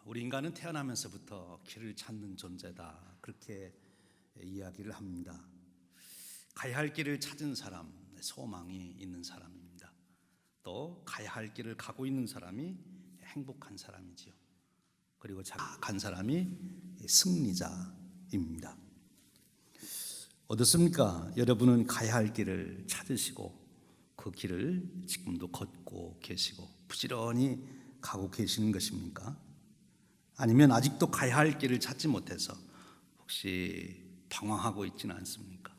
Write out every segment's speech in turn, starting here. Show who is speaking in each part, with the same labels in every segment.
Speaker 1: 우리 인간은 태어나면서부터 길을 찾는 존재다, 그렇게 이야기를 합니다. 가야 할 길을 찾은 사람, 소망이 있는 사람입니다. 또 가야 할 길을 가고 있는 사람이 행복한 사람이지요. 그리고 간 사람이 승리자입니다. 어떻습니까? 여러분은 가야 할 길을 찾으시고 그 길을 지금도 걷고 계시고 부지런히 가고 계시는 것입니까? 아니면 아직도 가야 할 길을 찾지 못해서 혹시 방황하고 있지는 않습니까?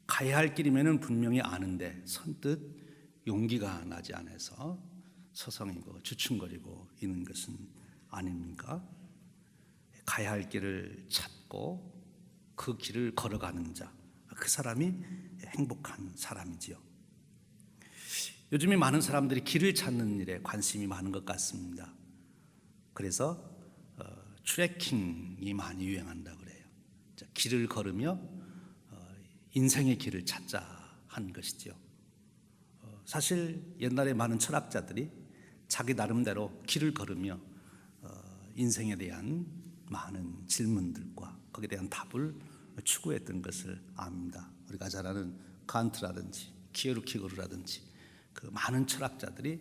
Speaker 1: 가야 할 길이면 분명히 아는데 선뜻 용기가 나지 않아서 서성이고 주춤거리고 있는 것은 아닙니까? 가야 할 길을 찾고 그 길을 걸어가는 자, 그 사람이 행복한 사람이지요. 요즘에 많은 사람들이 길을 찾는 일에 관심이 많은 것 같습니다. 그래서 트레킹이 많이 유행한다 그래요. 길을 걸으며 인생의 길을 찾자 한 것이죠. 사실 옛날에 많은 철학자들이 자기 나름대로 길을 걸으며 인생에 대한 많은 질문들과 거기에 대한 답을 추구했던 것을 압니다. 우리가 잘 아는 칸트라든지 키에르케고르라든지 그 많은 철학자들이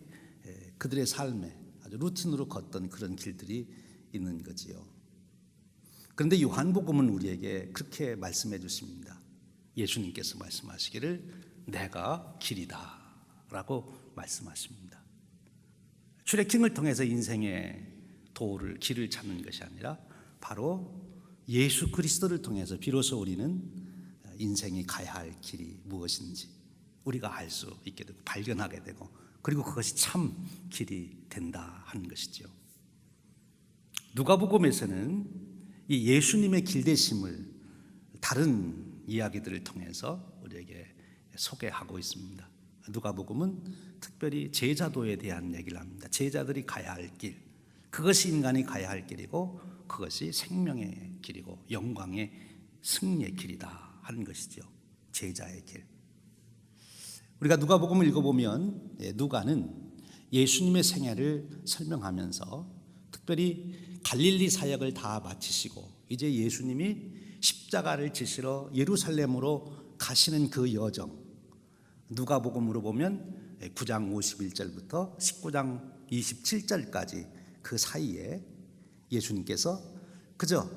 Speaker 1: 그들의 삶에 아주 루틴으로 걷던 그런 길들이 있는 거지요. 그런데 요한복음은 우리에게 그렇게 말씀해 주십니다. 예수님께서 말씀하시기를 내가 길이다 라고 말씀하십니다. 트레킹을 통해서 인생의 도를, 길을 찾는 것이 아니라 바로 예수 그리스도를 통해서 비로소 우리는 인생이 가야 할 길이 무엇인지 우리가 알 수 있게 되고 발견하게 되고 그리고 그것이 참 길이 된다 하는 것이죠. 누가복음에서는 이 예수님의 길되심을 다른 이야기들을 통해서 우리에게 소개하고 있습니다. 누가복음은 특별히 제자도에 대한 얘기를 합니다. 제자들이 가야 할 길, 그것이 인간이 가야 할 길이고 그것이 생명의 길이고 영광의 승리의 길이다 하는 것이죠. 제자의 길. 우리가 누가복음을 읽어보면 누가는 예수님의 생애를 설명하면서 특별히 갈릴리 사역을 다 마치시고 이제 예수님이 십자가를 지시러 예루살렘으로 가시는 그 여정, 누가복음으로 보면 9장 51절부터 19장 27절까지 그 사이에 예수님께서 그저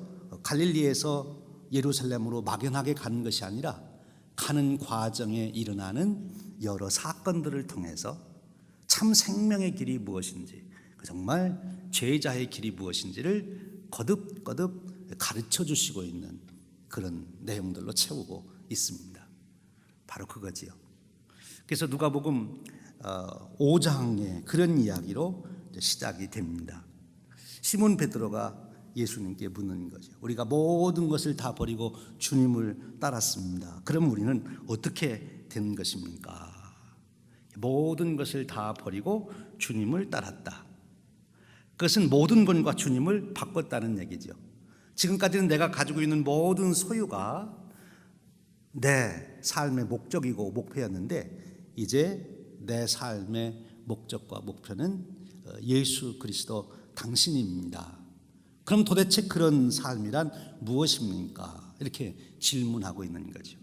Speaker 1: 갈릴리에서 예루살렘으로 막연하게 가는 것이 아니라 가는 과정에 일어나는 여러 사건들을 통해서 참 생명의 길이 무엇인지, 정말 제자의 길이 무엇인지를 거듭거듭 가르쳐 주시고 있는 그런 내용들로 채우고 있습니다. 바로 그거지요. 그래서 누가복음 5장의 그런 이야기로 시작이 됩니다. 시몬 베드로가 예수님께 묻는 거죠. 우리가 모든 것을 다 버리고 주님을 따랐습니다. 그럼 우리는 어떻게 된 것입니까? 모든 것을 다 버리고 주님을 따랐다. 그것은 모든 것과 주님을 바꿨다는 얘기죠. 지금까지는 내가 가지고 있는 모든 소유가 내 삶의 목적이고 목표였는데 이제 내 삶의 목적과 목표는 예수 그리스도 당신입니다. 그럼 도대체 그런 삶이란 무엇입니까? 이렇게 질문하고 있는 거죠.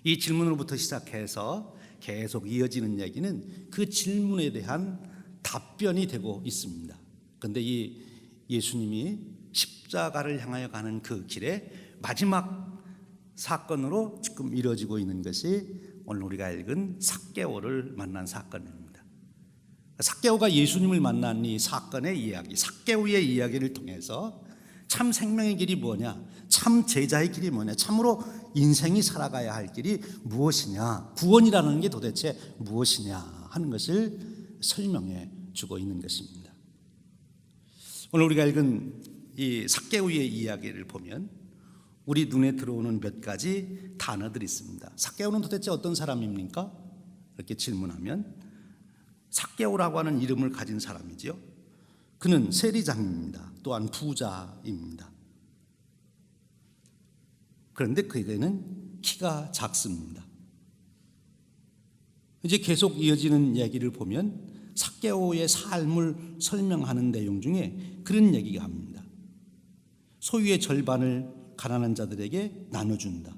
Speaker 1: 이 질문으로부터 시작해서 계속 이어지는 얘기는 그 질문에 대한 답변이 되고 있습니다. 그런데 이 예수님이 십자가를 향하여 가는 그 길의 마지막 사건으로 지금 이루어지고 있는 것이 오늘 우리가 읽은 삭개오를 만난 사건입니다. 삭개오가 예수님을 만난 이 사건의 이야기, 삭개오의 이야기를 통해서 참 생명의 길이 뭐냐, 참 제자의 길이 뭐냐, 참으로 인생이 살아가야 할 길이 무엇이냐, 구원이라는 게 도대체 무엇이냐 하는 것을 설명해 주고 있는 것입니다. 오늘 우리가 읽은 이 삭개오의 이야기를 보면 우리 눈에 들어오는 몇 가지 단어들이 있습니다. 삭개오는 도대체 어떤 사람입니까? 이렇게 질문하면 삭개오라고 하는 이름을 가진 사람이지요. 그는 세리장입니다. 또한 부자입니다. 그런데 그에게는 키가 작습니다. 이제 계속 이어지는 얘기를 보면 삭개오의 삶을 설명하는 내용 중에 그런 얘기가 합니다. 소유의 절반을 가난한 자들에게 나눠준다.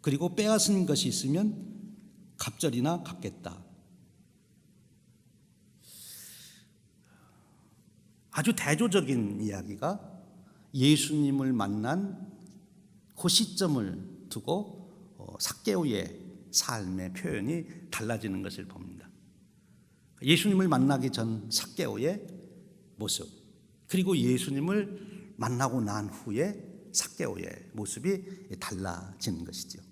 Speaker 1: 그리고 빼앗은 것이 있으면 갑절이나 갚겠다. 아주 대조적인 이야기가 예수님을 만난 그 시점을 두고 삭개오의 삶의 표현이 달라지는 것을 봅니다. 예수님을 만나기 전 삭개오의 모습, 그리고 예수님을 만나고 난 후에 삭개오의 모습이 달라지는 것이죠.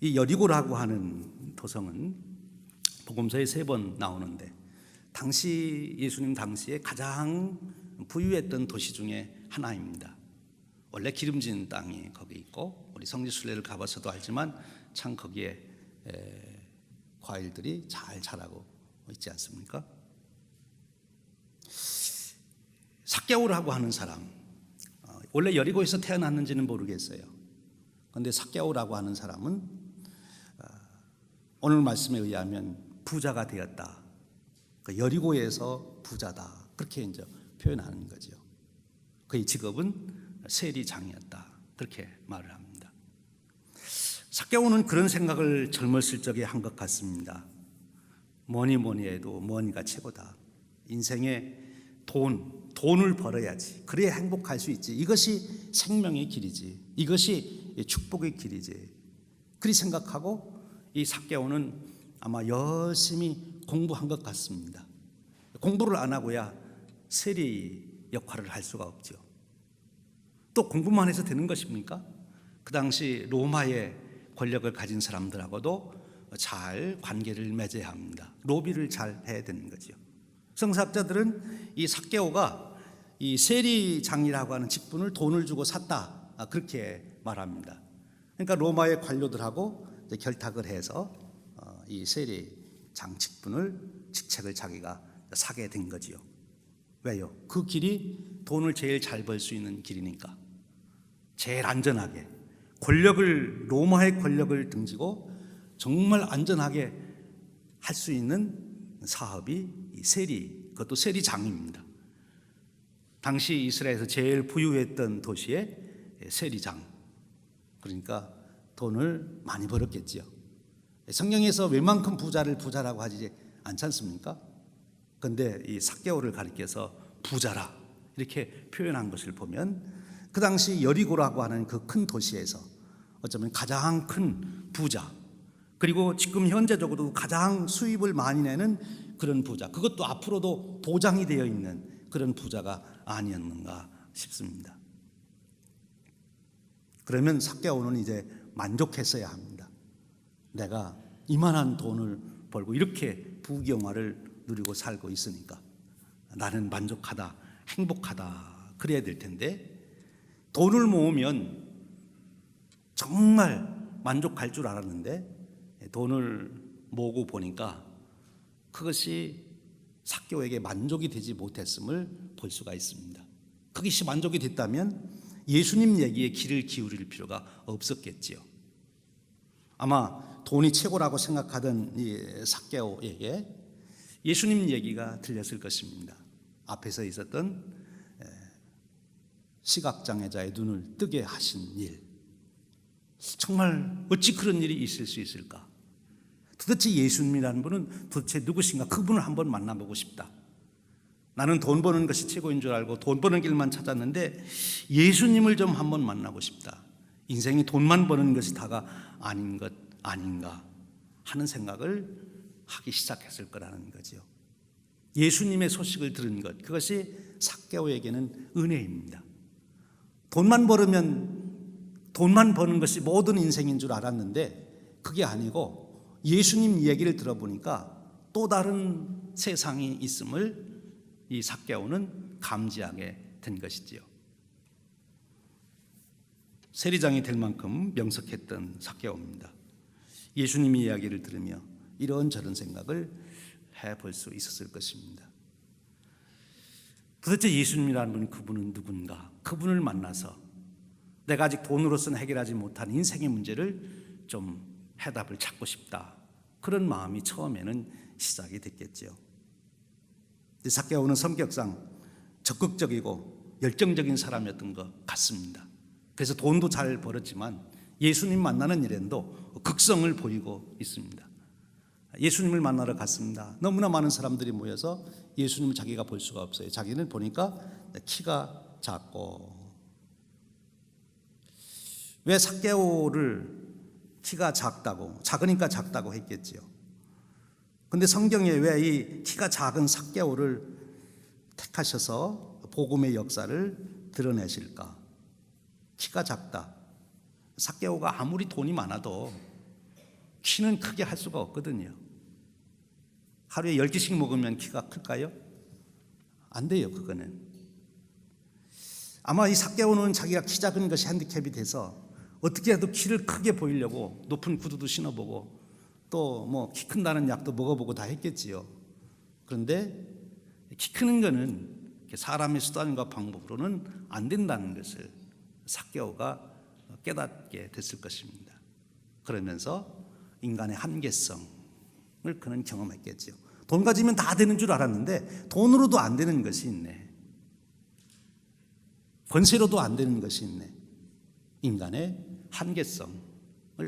Speaker 1: 이 여리고라고 하는 도성은 복음서에 3번 나오는데 당시 예수님 당시에 가장 부유했던 도시 중에 하나입니다. 원래 기름진 땅이 거기 있고 우리 성지순례를 가봐서도 알지만 참 거기에 과일들이 잘 자라고 있지 않습니까? 삭개오라고 하는 사람, 원래 여리고에서 태어났는지는 모르겠어요. 그런데 삭개오라고 하는 사람은 오늘 말씀에 의하면 부자가 되었다. 여리고에서 부자다. 그렇게 이제 표현하는 거죠. 그의 직업은 세리장이었다. 그렇게 말을 합니다. 삭개오는 그런 생각을 젊었을 적에 한 것 같습니다. 뭐니 해도 머니가 최고다. 인생에 돈을 벌어야지. 그래야 행복할 수 있지. 이것이 생명의 길이지. 이것이 축복의 길이지. 그리 생각하고 이 삭개오는 아마 열심히 공부한 것 같습니다. 공부를 안 하고야 세리 역할을 할 수가 없죠. 또 공부만 해서 되는 것입니까? 그 당시 로마의 권력을 가진 사람들하고도 잘 관계를 맺어야 합니다. 로비를 잘 해야 되는 거죠. 성사학자들은 이 삭개오가 이 세리장이라고 하는 직분을 돈을 주고 샀다. 그렇게 말합니다. 그러니까 로마의 관료들하고 결탁을 해서 이 세리장 직책을 자기가 사게 된 거지요. 왜요? 그 길이 돈을 제일 잘 벌 수 있는 길이니까. 제일 안전하게 로마의 권력을 등지고 정말 안전하게 할 수 있는 사업이 그것도 세리장입니다. 당시 이스라엘에서 제일 부유했던 도시의 세리장. 그러니까 돈을 많이 벌었겠지요. 성경에서 웬만큼 부자를 부자라고 하지 않지 않습니까? 그런데 이 삭개오를 가리켜서 부자라 이렇게 표현한 것을 보면 그 당시 여리고라고 하는 그 큰 도시에서 어쩌면 가장 큰 부자, 그리고 지금 현재적으로도 가장 수입을 많이 내는 그런 부자, 그것도 앞으로도 보장이 되어 있는 그런 부자가 아니었는가 싶습니다. 그러면 삭개오는 이제 만족했어야 합니다. 내가 이만한 돈을 벌고 이렇게 부귀영화를 누리고 살고 있으니까 나는 만족하다, 행복하다 그래야 될 텐데, 돈을 모으면 정말 만족할 줄 알았는데 돈을 모으고 보니까 그것이 삭개오에게 만족이 되지 못했음을 볼 수가 있습니다. 그것이 만족이 됐다면 예수님 얘기에 귀를 기울일 필요가 없었겠지요. 아마 돈이 최고라고 생각하던 이 삭개오에게 예수님 얘기가 들렸을 것입니다. 앞에서 있었던 시각장애자의 눈을 뜨게 하신 일, 정말 어찌 그런 일이 있을 수 있을까? 도대체 예수님이라는 분은 도대체 누구신가? 그분을 한번 만나보고 싶다. 나는 돈 버는 것이 최고인 줄 알고 돈 버는 길만 찾았는데 예수님을 좀 한번 만나고 싶다. 인생이 돈만 버는 것이 다가 아닌 것 아닌가 하는 생각을 하기 시작했을 거라는 거죠. 예수님의 소식을 들은 것, 그것이 삭개오에게는 은혜입니다. 돈만 버는 것이 모든 인생인 줄 알았는데 그게 아니고 예수님 이야기를 들어보니까 또 다른 세상이 있음을 이 삭개오는 감지하게 된 것이지요. 세리장이 될 만큼 명석했던 삭개오입니다. 예수님 이야기를 들으며 이런저런 생각을 해볼 수 있었을 것입니다. 도대체 예수님이라는 분이 그분은 누군가? 그분을 만나서 내가 아직 돈으로서는 해결하지 못한 인생의 문제를 좀 해답을 찾고 싶다. 그런 마음이 처음에는 시작이 됐겠지요. 삭개오는 성격상 적극적이고 열정적인 사람이었던 것 같습니다. 그래서 돈도 잘 벌었지만 예수님 만나는 일에도 극성을 보이고 있습니다. 예수님을 만나러 갔습니다. 너무나 많은 사람들이 모여서 예수님을 자기가 볼 수가 없어요. 자기는 보니까 키가 작고. 왜 삭개오를 키가 작으니까 작다고 했겠지요. 근데 성경에 왜 이 키가 작은 삭개오를 택하셔서 복음의 역사를 드러내실까? 키가 작다. 삭개오가 아무리 돈이 많아도 키는 크게 할 수가 없거든요. 하루에 10개씩 먹으면 키가 클까요? 안 돼요, 그거는. 아마 이 삭개오는 자기가 키 작은 것이 핸디캡이 돼서 어떻게 해도 키를 크게 보이려고 높은 구두도 신어보고 또 뭐 키 큰다는 약도 먹어보고 다 했겠지요. 그런데 키 크는 거는 사람의 수단과 방법으로는 안 된다는 것을 삭개오가 깨닫게 됐을 것입니다. 그러면서 인간의 한계성을 그는 경험했겠지요. 돈 가지면 다 되는 줄 알았는데 돈으로도 안 되는 것이 있네. 권세로도 안 되는 것이 있네. 인간의 한계성을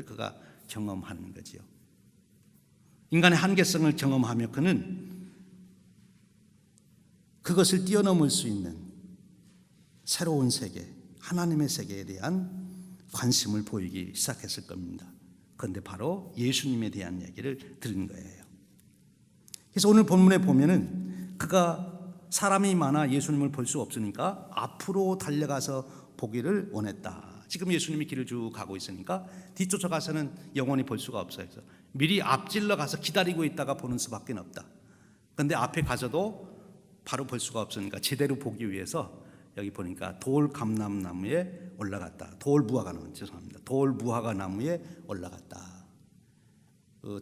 Speaker 1: 그가 경험하는 거지요. 인간의 한계성을 경험하며 그는 그것을 뛰어넘을 수 있는 새로운 세계, 하나님의 세계에 대한 관심을 보이기 시작했을 겁니다. 그런데 바로 예수님에 대한 얘기를 들은 거예요. 그래서 오늘 본문에 보면은 그가 사람이 많아 예수님을 볼 수 없으니까 앞으로 달려가서 보기를 원했다. 지금 예수님이 길을 쭉 가고 있으니까 뒤쫓아가서는 영원히 볼 수가 없어요. 그래서 미리 앞질러 가서 기다리고 있다가 보는 수밖에 없다. 그런데 앞에 가서도 바로 볼 수가 없으니까 제대로 보기 위해서 여기 보니까 돌 감람나무에 올라갔다. 돌 무화과나무, 죄송합니다. 돌 무화과 나무에 올라갔다.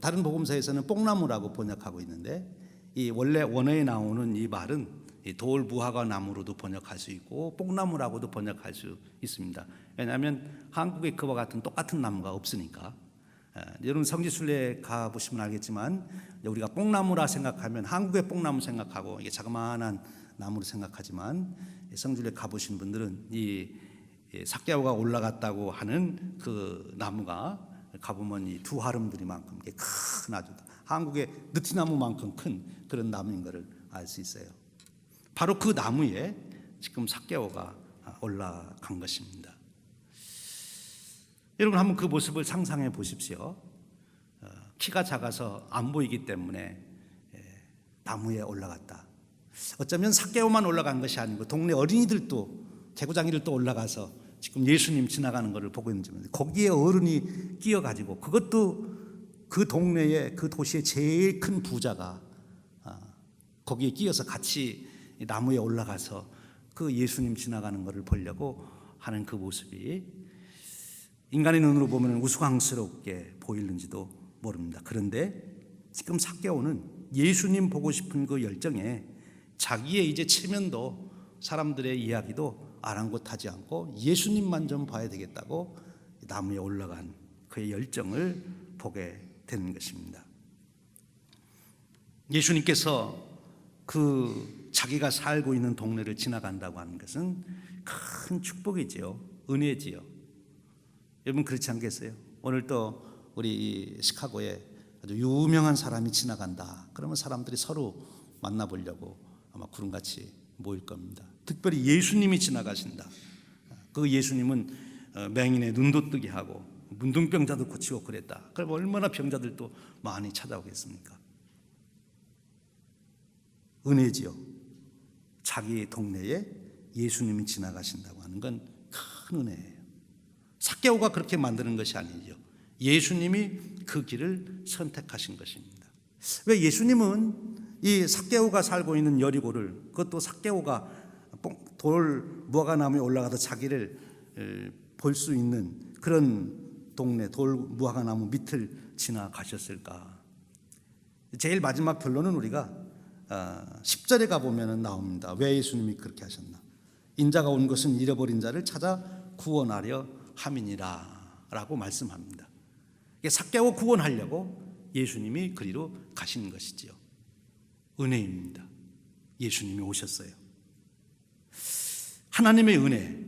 Speaker 1: 다른 복음서에서는 뽕나무라고 번역하고 있는데 이 원래 원어에 나오는 이 말은 돌 무화과 나무로도 번역할 수 있고 뽕나무라고도 번역할 수 있습니다. 왜냐하면 한국에 그와 같은 똑같은 나무가 없으니까. 여러분 성지순례 가보시면 알겠지만 우리가 뽕나무라 생각하면 한국의 뽕나무 생각하고 이게 자그마한 나무로 생각하지만 성지순례 가보신 분들은 이 삭개오가 올라갔다고 하는 그 나무가 가보면 이 두 하름들이만큼 큰 아주 한국의 느티나무만큼 큰 그런 나무인 것을 알 수 있어요. 바로 그 나무에 지금 삭개오가 올라간 것입니다. 여러분 한번 그 모습을 상상해 보십시오. 키가 작아서 안 보이기 때문에 나무에 올라갔다. 어쩌면 삭개오만 올라간 것이 아니고 동네 어린이들도 개구장이들도 올라가서 지금 예수님 지나가는 것을 보고 있는지 거기에 어른이 끼어가지고 그것도 그 동네의 그 도시의 제일 큰 부자가 거기에 끼어서 같이 나무에 올라가서 그 예수님 지나가는 것을 보려고 하는 그 모습이 인간의 눈으로 보면 우스꽝스럽게 보이는지도 모릅니다. 그런데 지금 삭개오는 예수님 보고 싶은 그 열정에 자기의 이제 체면도 사람들의 이야기도 아랑곳하지 않고 예수님만 좀 봐야 되겠다고 나무에 올라간 그의 열정을 보게 되는 것입니다. 예수님께서 그 자기가 살고 있는 동네를 지나간다고 하는 것은 큰 축복이지요. 은혜지요. 여러분 그렇지 않겠어요? 오늘 또 우리 시카고에 아주 유명한 사람이 지나간다. 그러면 사람들이 서로 만나보려고 아마 구름같이 모일 겁니다. 특별히 예수님이 지나가신다. 그 예수님은 맹인의 눈도 뜨게 하고 문둥병자도 고치고 그랬다. 그럼 얼마나 병자들도 많이 찾아오겠습니까? 은혜지요. 자기 동네에 예수님이 지나가신다고 하는 건 큰 은혜예요. 삭개오가 그렇게 만드는 것이 아니죠. 예수님이 그 길을 선택하신 것입니다. 왜 예수님은 이 삭개오가 살고 있는 여리고를 그것도 삭개오가 돌 무화과나무에 올라가서 자기를 볼 수 있는 그런 동네 돌 무화과나무 밑을 지나가셨을까? 제일 마지막 결론은 우리가 10절에 가보면 나옵니다. 왜 예수님이 그렇게 하셨나? 인자가 온 것은 잃어버린 자를 찾아 구원하려 함이니라 라고 말씀합니다. 삭개오 구원하려고 예수님이 그리로 가신 것이지요. 은혜입니다. 예수님이 오셨어요. 하나님의 은혜,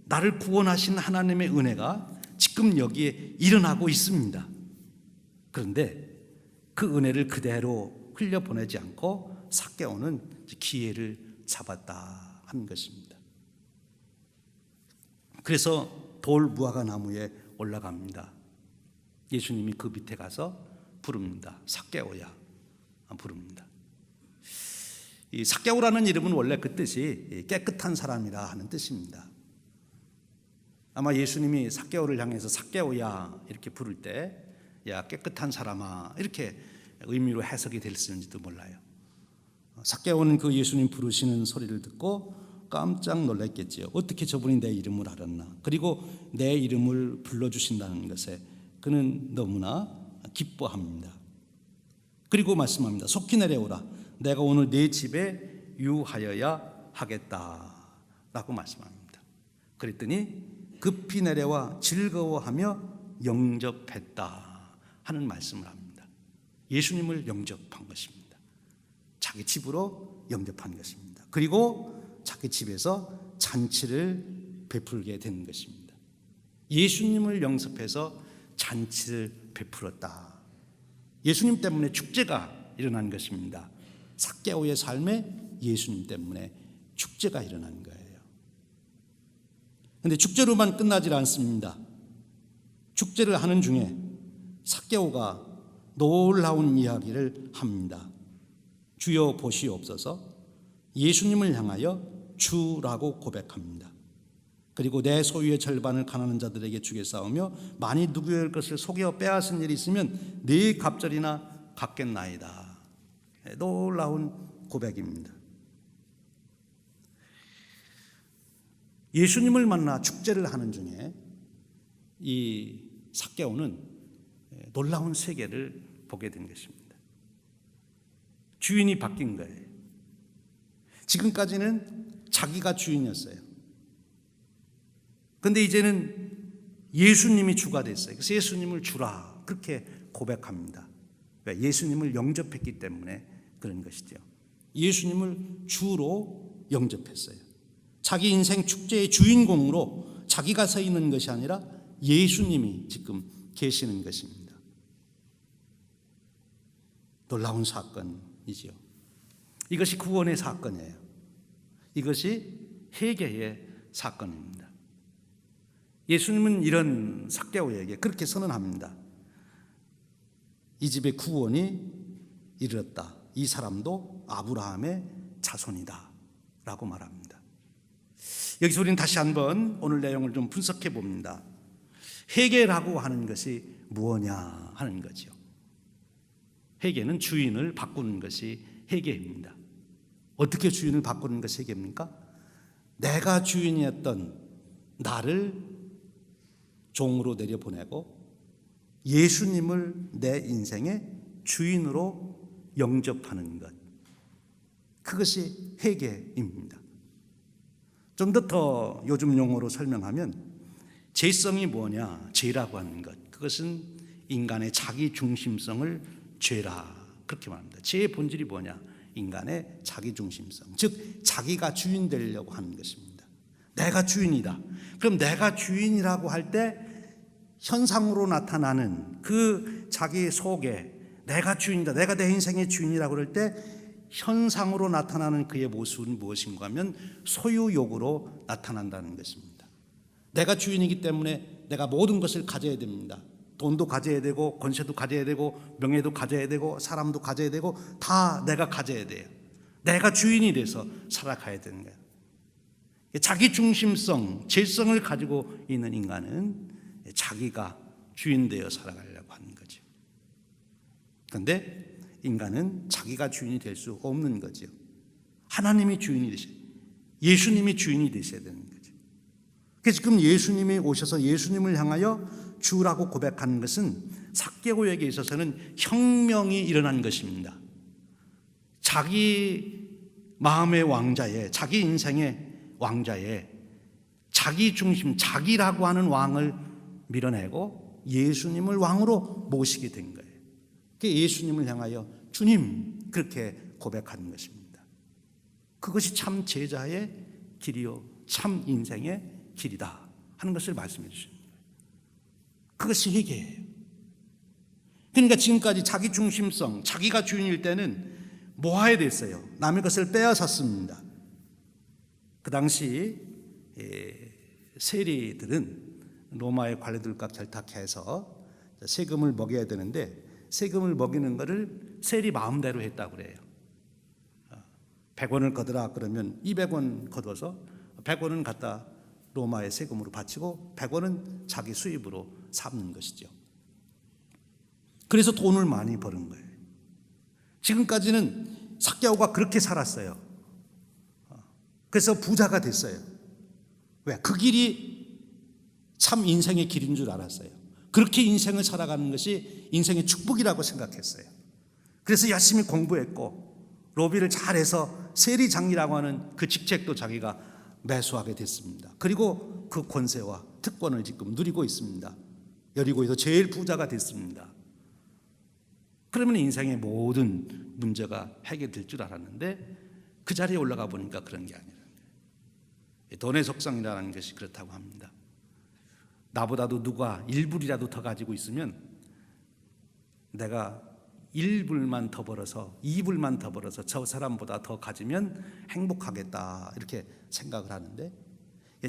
Speaker 1: 나를 구원하신 하나님의 은혜가 지금 여기에 일어나고 있습니다. 그런데 그 은혜를 그대로 흘려보내지 않고 삭개오는 기회를 잡았다 하는 것입니다. 그래서 돌 무화과 나무에 올라갑니다. 예수님이 그 밑에 가서 부릅니다. 삭개오야 부릅니다. 이 삭개오라는 이름은 원래 그 뜻이 깨끗한 사람이라 하는 뜻입니다. 아마 예수님이 삭개오를 향해서 삭개오야 이렇게 부를 때 야 깨끗한 사람아 이렇게 의미로 해석이 됐을지도 몰라요. 삭개오는 그 예수님 부르시는 소리를 듣고 깜짝 놀랐겠지요. 어떻게 저분이 내 이름을 알았나. 그리고 내 이름을 불러주신다는 것에 그는 너무나 기뻐합니다. 그리고 말씀합니다. 속히 내려오라. 내가 오늘 내 집에 유하여야 하겠다 라고 말씀합니다. 그랬더니 급히 내려와 즐거워하며 영접했다 하는 말씀을 합니다. 예수님을 영접한 것입니다. 자기 집으로 영접한 것입니다. 그리고 자기 집에서 잔치를 베풀게 된 것입니다. 예수님을 영접해서 잔치를 베풀었다. 예수님 때문에 축제가 일어난 것입니다. 삭개오의 삶에 예수님 때문에 축제가 일어난 거예요. 그런데 축제로만 끝나질 않습니다. 축제를 하는 중에 삭개오가 놀라운 이야기를 합니다. 주여 보시옵소서. 예수님을 향하여 주라고 고백합니다. 그리고 내 소유의 절반을 가난한 자들에게 주겠사오며 만일 누구의 것을 속여 빼앗은 일이 있으면 네 갑절이나 갚겠나이다. 놀라운 고백입니다. 예수님을 만나 축제를 하는 중에 이 삭개오는 놀라운 세계를 보게 된 것입니다. 주인이 바뀐 거예요. 지금까지는 자기가 주인이었어요. 그런데 이제는 예수님이 주가 됐어요. 그래서 예수님을 주라 그렇게 고백합니다. 왜? 예수님을 영접했기 때문에 그런 것이죠. 예수님을 주로 영접했어요. 자기 인생 축제의 주인공으로 자기가 서 있는 것이 아니라 예수님이 지금 계시는 것입니다. 놀라운 사건이지요. 이것이 구원의 사건이에요. 이것이 회개의 사건입니다. 예수님은 이런 삭개오에게 그렇게 선언합니다. 이 집에 구원이 이르렀다. 이 사람도 아브라함의 자손이다 라고 말합니다. 여기서 우리는 다시 한번 오늘 내용을 좀 분석해 봅니다. 회개라고 하는 것이 무엇냐 하는 거죠. 회개는 주인을 바꾸는 것이 회개입니다. 어떻게 주인을 바꾸는 것이 회개입니까? 내가 주인이었던 나를 종으로 내려보내고 예수님을 내 인생의 주인으로 영접하는 것. 그것이 회개입니다. 좀 더 요즘 용어로 설명하면 죄성이 뭐냐? 죄라고 하는 것. 그것은 인간의 자기 중심성을 죄라 그렇게 말합니다. 죄의 본질이 뭐냐? 인간의 자기 중심성, 즉 자기가 주인 되려고 하는 것입니다. 내가 주인이다. 그럼 내가 주인이라고 할 때 현상으로 나타나는 그 자기 속에 내가 주인이다, 내가 내 인생의 주인이라고 그럴 때 현상으로 나타나는 그의 모습은 무엇인가 하면 소유욕으로 나타난다는 것입니다. 내가 주인이기 때문에 내가 모든 것을 가져야 됩니다. 돈도 가져야 되고 권세도 가져야 되고 명예도 가져야 되고 사람도 가져야 되고 다 내가 가져야 돼요. 내가 주인이 돼서 살아가야 되는 거예요. 자기 중심성, 죄성을 가지고 있는 인간은 자기가 주인 되어 살아가려고 하는 거죠. 그런데 인간은 자기가 주인이 될 수 없는 거죠. 하나님이 주인이 되셔야, 예수님이 주인이 되셔야 되는 거죠. 그래서 지금 예수님이 오셔서 예수님을 향하여 주라고 고백하는 것은 삭개오에게 있어서는 혁명이 일어난 것입니다. 자기 마음의 왕자에, 자기 인생의 왕자에 자기 중심, 자기라고 하는 왕을 밀어내고 예수님을 왕으로 모시게 된 거예요. 예수님을 향하여 주님 그렇게 고백하는 것입니다. 그것이 참 제자의 길이요 참 인생의 길이다 하는 것을 말씀해 주십니다. 그것이 회개예요. 그러니까 지금까지 자기 중심성, 자기가 주인일 때는 모아야 됐어요. 남의 것을 빼앗았습니다. 그 당시 세리들은 로마의 관리들과 결탁해서 세금을 먹여야 되는데 세금을 먹이는 것을 세리 마음대로 했다고 그래요. 100원을 거두라 그러면 200원 거둬서 100원은 갖다 로마의 세금으로 바치고 100원은 자기 수입으로 삼는 것이죠. 그래서 돈을 많이 버는 거예요. 지금까지는 삭개오가 그렇게 살았어요. 그래서 부자가 됐어요. 왜? 그 길이 참 인생의 길인 줄 알았어요. 그렇게 인생을 살아가는 것이 인생의 축복이라고 생각했어요. 그래서 열심히 공부했고 로비를 잘해서 세리장이라고 하는 그 직책도 자기가 매수하게 됐습니다. 그리고 그 권세와 특권을 지금 누리고 있습니다. 여리고에서 제일 부자가 됐습니다. 그러면 인생의 모든 문제가 해결될 줄 알았는데 그 자리에 올라가 보니까 그런 게 아니라는 거예요. 돈의 속성이라는 것이 그렇다고 합니다. 나보다도 누가 1불이라도 더 가지고 있으면 내가 1불만 더 벌어서 2불만 더 벌어서 저 사람보다 더 가지면 행복하겠다 이렇게 생각을 하는데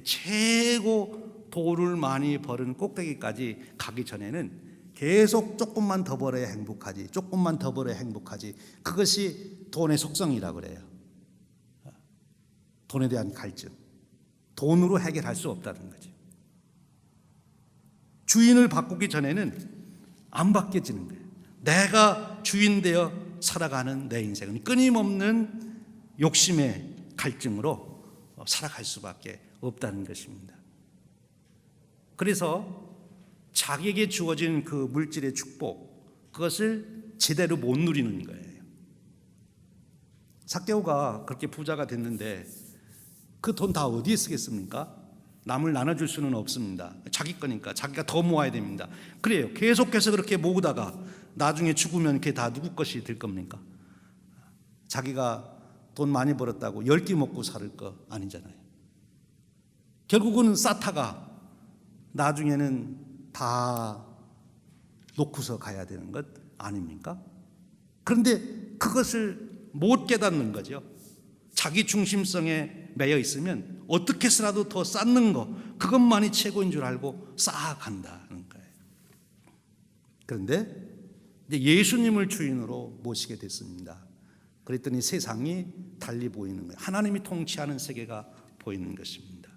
Speaker 1: 최고 돈을 많이 버는 꼭대기까지 가기 전에는 계속 조금만 더 벌어야 행복하지, 조금만 더 벌어야 행복하지. 그것이 돈의 속성이라고 그래요. 돈에 대한 갈증, 돈으로 해결할 수 없다는 거죠. 주인을 바꾸기 전에는 안 바뀌어지는 거예요. 내가 주인 되어 살아가는 내 인생은 끊임없는 욕심의 갈증으로 살아갈 수밖에 없다는 것입니다. 그래서 자기에게 주어진 그 물질의 축복, 그것을 제대로 못 누리는 거예요. 삭개오가 그렇게 부자가 됐는데 그 돈 다 어디에 쓰겠습니까? 남을 나눠줄 수는 없습니다. 자기 거니까 자기가 더 모아야 됩니다. 그래요. 계속해서 그렇게 모으다가 나중에 죽으면 그게 다 누구 것이 될 겁니까? 자기가 돈 많이 벌었다고 10끼 먹고 살 거 아니잖아요. 결국은 쌓다가 나중에는 다 놓고서 가야 되는 것 아닙니까? 그런데 그것을 못 깨닫는 거죠. 자기 중심성에 매여 있으면 어떻게 해서라도 더 쌓는 거, 그것만이 최고인 줄 알고 쌓아간다는 거예요. 그런데 이제 예수님을 주인으로 모시게 됐습니다. 그랬더니 세상이 달리 보이는 거예요. 하나님이 통치하는 세계가 보이는 것입니다.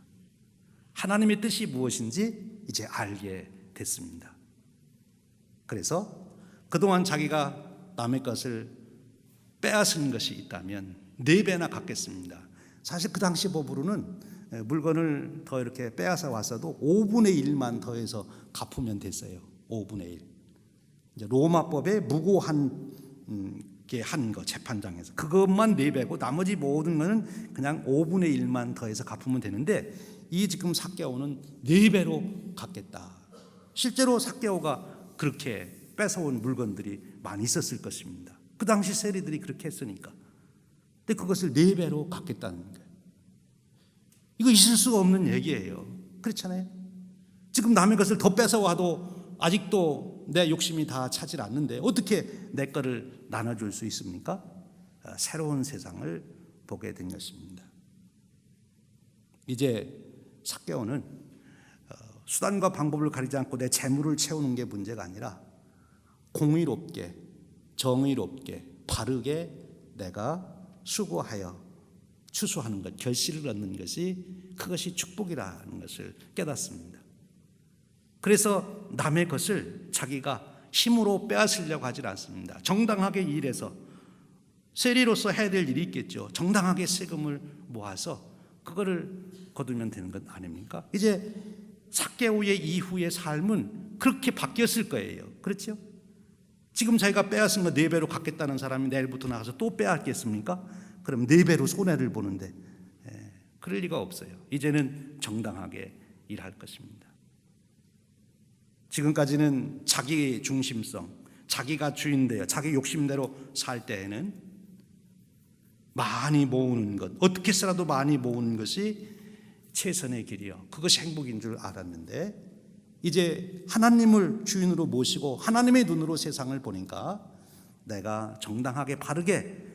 Speaker 1: 하나님의 뜻이 무엇인지 이제 알게 됐습니다. 그래서 그동안 자기가 남의 것을 빼앗은 것이 있다면 4배나 갚겠습니다. 사실 그 당시 법으로는 물건을 더 이렇게 빼앗아 왔어도 5분의 1만 더해서 갚으면 됐어요. 5분의 1. 이제 로마법에 무고한 게 한 거 재판장에서 그것만 4배고 나머지 모든 거는 그냥 5분의 1만 더해서 갚으면 되는데 이 지금 삭개오는 4배로 갚겠다. 실제로 삭개오가 그렇게 뺏어온 물건들이 많이 있었을 것입니다. 그 당시 세리들이 그렇게 했으니까. 근데 그것을 4배로 갚겠다는 거예요. 이거 있을 수가 없는 얘기예요. 그렇잖아요. 지금 남의 것을 더 뺏어와도 아직도 내 욕심이 다 차질 않는데 어떻게 내 거를 나눠줄 수 있습니까? 새로운 세상을 보게 된 것입니다. 이제 삭개오는 수단과 방법을 가리지 않고 내 재물을 채우는 게 문제가 아니라 공의롭게, 정의롭게, 바르게 내가 수고하여 추수하는 것, 결실을 얻는 것이 그것이 축복이라는 것을 깨닫습니다. 그래서 남의 것을 자기가 힘으로 빼앗으려고 하지 않습니다. 정당하게 일해서 세리로서 해야 될 일이 있겠죠. 정당하게 세금을 모아서 그거를 거두면 되는 것 아닙니까? 이제 삭개오의 이후의 삶은 그렇게 바뀌었을 거예요. 그렇죠? 지금 자기가 빼앗은 거 4배로 갚겠다는 사람이 내일부터 나가서 또 빼앗겠습니까? 그럼 4배로 손해를 보는데 그럴 리가 없어요. 이제는 정당하게 일할 것입니다. 지금까지는 자기 중심성, 자기가 주인되어 자기 욕심대로 살 때에는 많이 모으는 것, 어떻게 해서라도 많이 모으는 것이 최선의 길이요, 그것이 행복인 줄 알았는데, 이제 하나님을 주인으로 모시고 하나님의 눈으로 세상을 보니까 내가 정당하게 바르게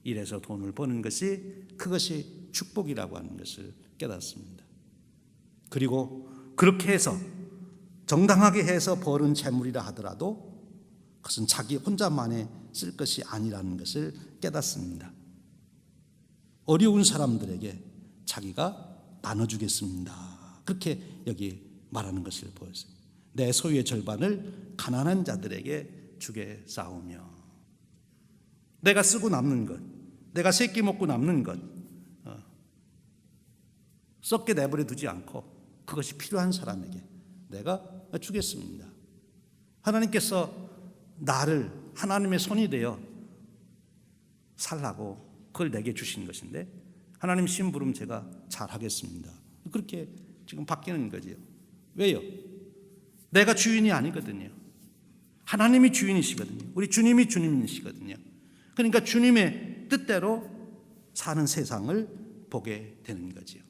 Speaker 1: 일해서 돈을 버는 것이, 그것이 축복이라고 하는 것을 깨닫습니다. 그리고 그렇게 해서 정당하게 해서 벌은 재물이라 하더라도 그것은 자기 혼자만에 쓸 것이 아니라는 것을 깨닫습니다. 어려운 사람들에게 자기가 나눠주겠습니다, 그렇게 여기 말하는 것을 보였어요. 내 소유의 절반을 가난한 자들에게 주겠사오며, 내가 쓰고 남는 것, 내가 세끼 먹고 남는 것 썩게 내버려 두지 않고 그것이 필요한 사람에게 내가 주겠습니다. 하나님께서 나를 하나님의 손이 되어 살라고 그걸 내게 주신 것인데, 하나님 심부름 제가 잘하겠습니다, 그렇게 지금 바뀌는 거지요. 왜요? 내가 주인이 아니거든요. 하나님이 주인이시거든요. 우리 주님이 주님이시거든요. 그러니까 주님의 뜻대로 사는 세상을 보게 되는 거지요.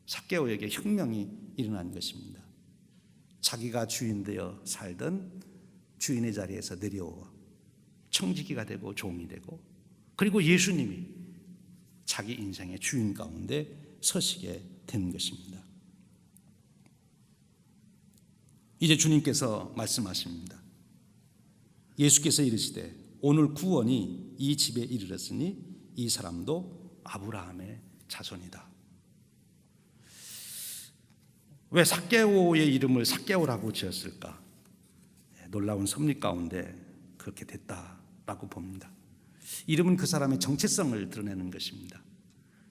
Speaker 1: 삭개오에게 혁명이 일어난 것입니다. 자기가 주인 되어 살던 주인의 자리에서 내려와 청지기가 되고 종이 되고, 그리고 예수님이 자기 인생의 주인 가운데 서시게 된 것입니다. 이제 주님께서 말씀하십니다. 예수께서 이르시되 오늘 구원이 이 집에 이르렀으니 이 사람도 아브라함의 자손이다. 왜 삭개오의 이름을 삭개오라고 지었을까? 놀라운 섭리 가운데 그렇게 됐다라고 봅니다. 이름은 그 사람의 정체성을 드러내는 것입니다.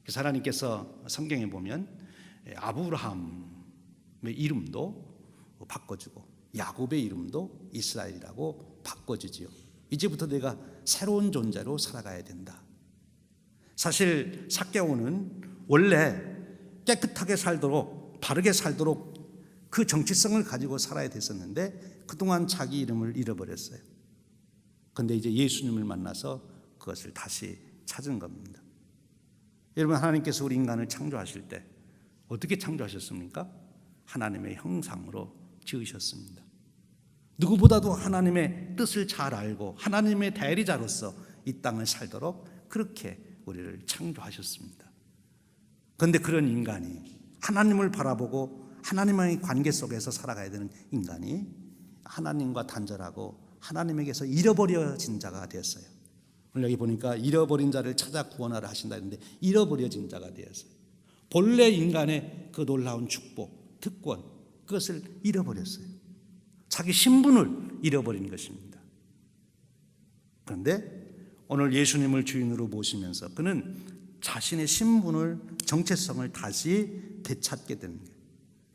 Speaker 1: 그래서 하나님께서 성경에 보면 아브라함의 이름도 바꿔주고 야곱의 이름도 이스라엘이라고 바꿔주지요. 이제부터 내가 새로운 존재로 살아가야 된다. 사실 삭개오는 원래 깨끗하게 살도록, 바르게 살도록 그 정체성을 가지고 살아야 됐었는데 그동안 자기 이름을 잃어버렸어요. 그런데 이제 예수님을 만나서 그것을 다시 찾은 겁니다. 여러분, 하나님께서 우리 인간을 창조하실 때 어떻게 창조하셨습니까? 하나님의 형상으로 지으셨습니다. 누구보다도 하나님의 뜻을 잘 알고 하나님의 대리자로서 이 땅을 살도록 그렇게 우리를 창조하셨습니다. 그런데 그런 인간이, 하나님을 바라보고 하나님과의 관계 속에서 살아가야 되는 인간이 하나님과 단절하고 하나님에게서 잃어버려진 자가 되었어요. 오늘 여기 보니까 잃어버린 자를 찾아 구원하라 하신다 했는데 잃어버려진 자가 되었어요. 본래 인간의 그 놀라운 축복, 특권, 그것을 잃어버렸어요. 자기 신분을 잃어버린 것입니다. 그런데 오늘 예수님을 주인으로 모시면서 그는 자신의 신분을, 정체성을 다시 되찾게 되는 거예요.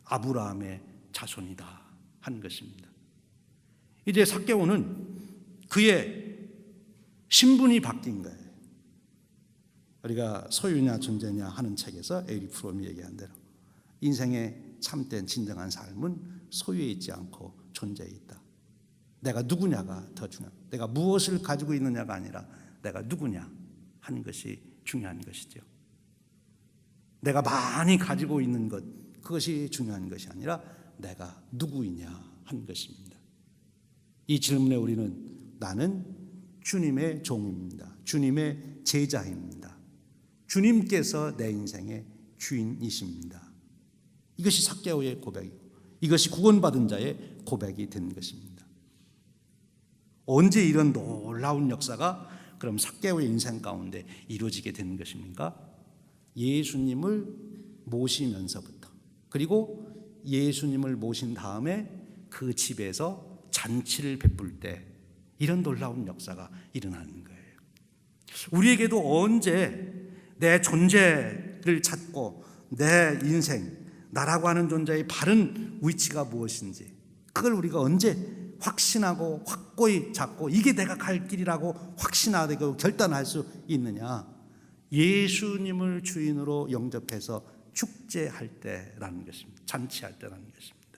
Speaker 1: 아브라함의 자손이다 한 것입니다. 이제 삭개오는 그의 신분이 바뀐 거예요. 우리가 소유냐 존재냐 하는 책에서 에릭 프롬이 얘기한 대로 인생의 참된 진정한 삶은 소유에 있지 않고 존재에 있다. 내가 누구냐가 더 중요합니다. 내가 무엇을 가지고 있느냐가 아니라 내가 누구냐 하는 것이 중요한 것이죠. 내가 많이 가지고 있는 것, 그것이 중요한 것이 아니라 내가 누구이냐 하는 것입니다. 이 질문에 우리는 나는 주님의 종입니다. 주님의 제자입니다. 주님께서 내 인생의 주인이십니다. 이것이 삭개오의 고백이고 이것이 구원받은 자의 고백이 된 것입니다. 언제 이런 놀라운 역사가 그럼 삭개오의 인생 가운데 이루어지게 된 것입니까? 예수님을 모시면서부터, 그리고 예수님을 모신 다음에 그 집에서 잔치를 베풀 때 이런 놀라운 역사가 일어나는 거예요. 우리에게도 언제 내 존재를 찾고 내 인생, 나라고 하는 존재의 바른 위치가 무엇인지 그걸 우리가 언제 확신하고 확고히 잡고 이게 내가 갈 길이라고 확신하고 결단할 수 있느냐? 예수님을 주인으로 영접해서 축제할 때라는 것입니다. 잔치할 때라는 것입니다.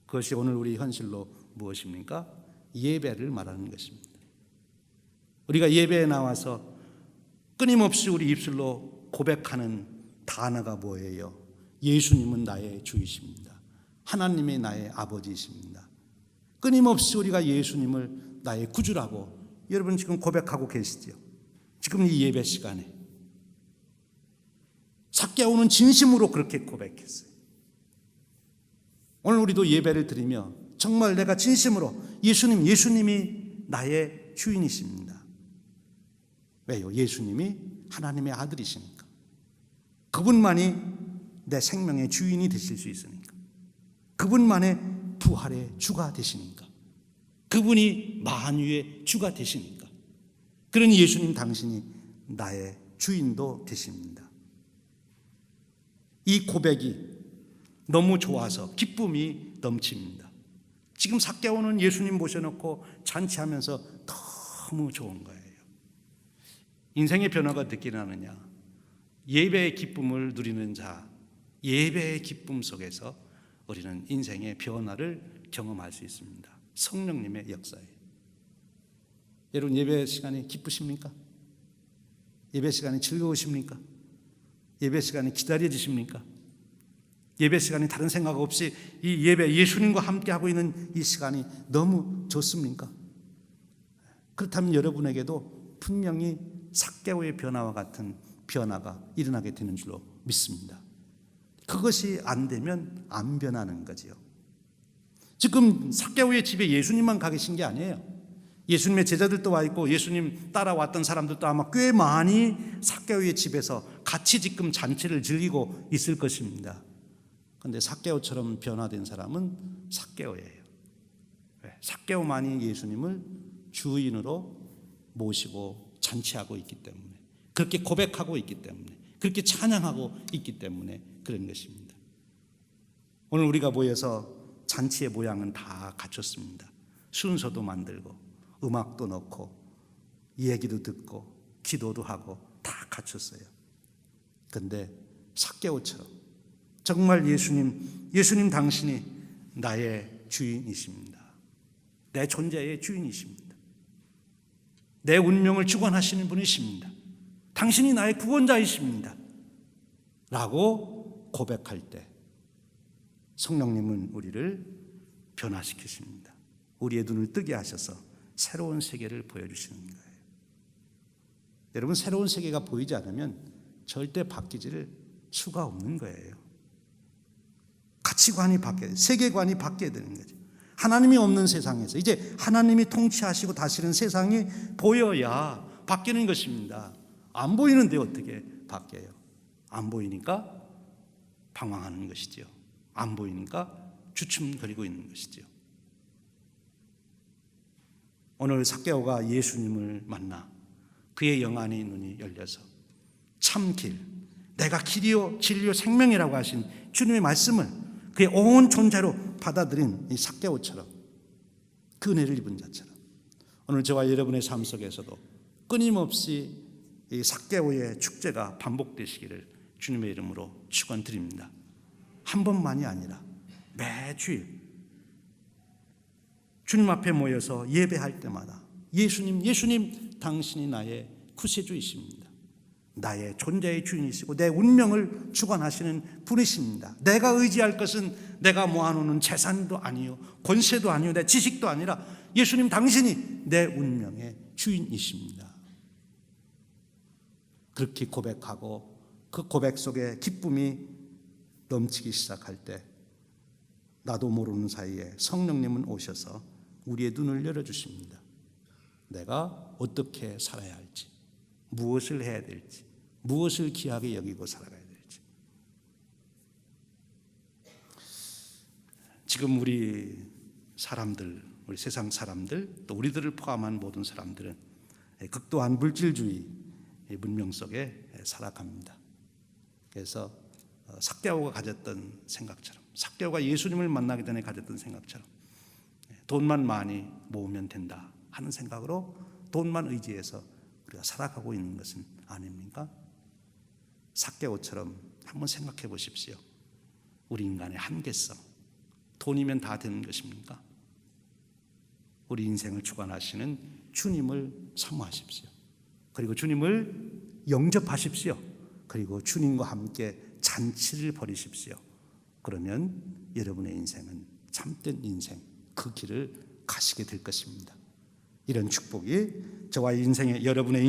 Speaker 1: 그것이 오늘 우리 현실로 무엇입니까? 예배를 말하는 것입니다. 우리가 예배에 나와서 끊임없이 우리 입술로 고백하는 단어가 뭐예요? 예수님은 나의 주이십니다. 하나님이 나의 아버지이십니다. 끊임없이 우리가 예수님을 나의 구주라고 여러분 지금 고백하고 계시죠? 지금 이 예배 시간에 삭개오는 진심으로 그렇게 고백했어요. 오늘 우리도 예배를 드리며 정말 내가 진심으로 예수님이 나의 주인이십니다. 왜요? 예수님이 하나님의 아들이시니까. 그분만이 내 생명의 주인이 되실 수 있으니까. 그분만의 부활의 주가 되시니까. 그분이 만유의 주가 되시니까. 그러니 예수님 당신이 나의 주인도 되십니다. 이 고백이 너무 좋아서 기쁨이 넘칩니다. 지금 삭개오는 예수님 모셔놓고 잔치하면서 너무 좋은 거예요. 인생의 변화가 어떻게 나느냐? 예배의 기쁨을 누리는 자, 예배의 기쁨 속에서 우리는 인생의 변화를 경험할 수 있습니다. 성령님의 역사예요. 여러분 예배 시간이 기쁘십니까? 예배 시간이 즐거우십니까? 예배 시간이 기다려지십니까? 예배 시간이 다른 생각 없이 이 예배 예수님과 함께하고 있는 이 시간이 너무 좋습니까? 그렇다면 여러분에게도 분명히 삭개오의 변화와 같은 변화가 일어나게 되는 줄로 믿습니다. 그것이 안 되면 안 변하는 거지요. 지금 삭개오의 집에 예수님만 가 계신 게 아니에요. 예수님의 제자들도 와 있고 예수님 따라왔던 사람들도 아마 꽤 많이 삭개오의 집에서 같이 지금 잔치를 즐기고 있을 것입니다. 그런데 삭개오처럼 변화된 사람은 삭개오예요. 삭개오만이 예수님을 주인으로 모시고 잔치하고 있기 때문에, 그렇게 고백하고 있기 때문에, 그렇게 찬양하고 있기 때문에 그런 것입니다. 오늘 우리가 모여서 잔치의 모양은 다 갖췄습니다. 순서도 만들고 음악도 넣고 얘기도 듣고 기도도 하고 다 갖췄어요. 그런데 삭개오처럼 정말 예수님 당신이 나의 주인이십니다. 내 존재의 주인이십니다. 내 운명을 주관하시는 분이십니다. 당신이 나의 구원자이십니다. 라고 고백할 때 성령님은 우리를 변화시키십니다. 우리의 눈을 뜨게 하셔서 새로운 세계를 보여주시는 거예요. 여러분 새로운 세계가 보이지 않으면 절대 바뀌지를 수가 없는 거예요. 가치관이 바뀌어야 돼요. 세계관이 바뀌어야 되는 거죠. 하나님이 없는 세상에서 이제 하나님이 통치하시고 다스리는 세상이 보여야 바뀌는 것입니다. 안 보이는데 어떻게 바뀌어요? 안 보이니까 방황하는 것이죠. 안 보이니까 주춤거리고 있는 것이죠. 오늘 삭개오가 예수님을 만나 그의 영안의 눈이 열려서 참 길, 내가 길이요 진리요 생명이라고 하신 주님의 말씀을 그의 온 존재로 받아들인 이 삭개오처럼 그 은혜를 입은 자처럼 오늘 저와 여러분의 삶 속에서도 끊임없이 이 삭개오의 축제가 반복되시기를 주님의 이름으로 축원드립니다. 한 번만이 아니라 매주일 주님 앞에 모여서 예배할 때마다 예수님 당신이 나의 구세주이십니다. 나의 존재의 주인이시고 내 운명을 주관하시는 분이십니다. 내가 의지할 것은 내가 모아놓는 재산도 아니요 권세도 아니요 내 지식도 아니라 예수님 당신이 내 운명의 주인이십니다. 그렇게 고백하고 그 고백 속에 기쁨이 넘치기 시작할 때 나도 모르는 사이에 성령님은 오셔서 우리의 눈을 열어주십니다. 내가 어떻게 살아야 할지, 무엇을 해야 될지, 무엇을 귀하게 여기고 살아가야 될지. 지금 우리 사람들, 우리 세상 사람들, 또 우리들을 포함한 모든 사람들은 극도한 물질주의 문명 속에 살아갑니다. 그래서 삭개오가 가졌던 생각처럼, 삭개오가 예수님을 만나기 전에 가졌던 생각처럼 돈만 많이 모으면 된다 하는 생각으로 돈만 의지해서 우리가 살아가고 있는 것은 아닙니까? 삭개오처럼 한번 생각해 보십시오. 우리 인간의 한계성, 돈이면 다 되는 것입니까? 우리 인생을 주관하시는 주님을 사모하십시오. 그리고 주님을 영접하십시오. 그리고 주님과 함께 잔치를 벌이십시오. 그러면 여러분의 인생은 참된 인생, 그 길을 가시게 될 것입니다. 이런 축복이 저와 인생의 여러분의